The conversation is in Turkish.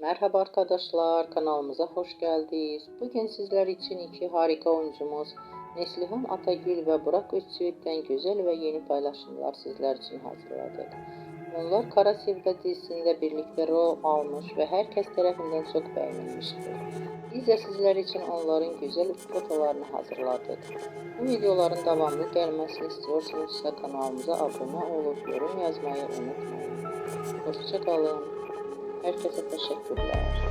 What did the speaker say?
Merhaba arkadaşlar, kanalımıza hoş geldiniz. Bugün sizler için iki harika oyuncumuz Neslihan Atagül ve Burak Özçivit'ten güzel ve yeni paylaşımlar sizler için hazırladık. Onlar Kara Sevda dizisinde birlikte rol almış ve herkes tarafından çok beğenilmiştir. Biz de sizler için onların güzel fotolarını hazırladık. Bu videoların devamlı gelmesini istiyorsanız kanalımıza abone olup yorum yazmayı unutmayın. Hoşça kalın. Herkese teşekkürler.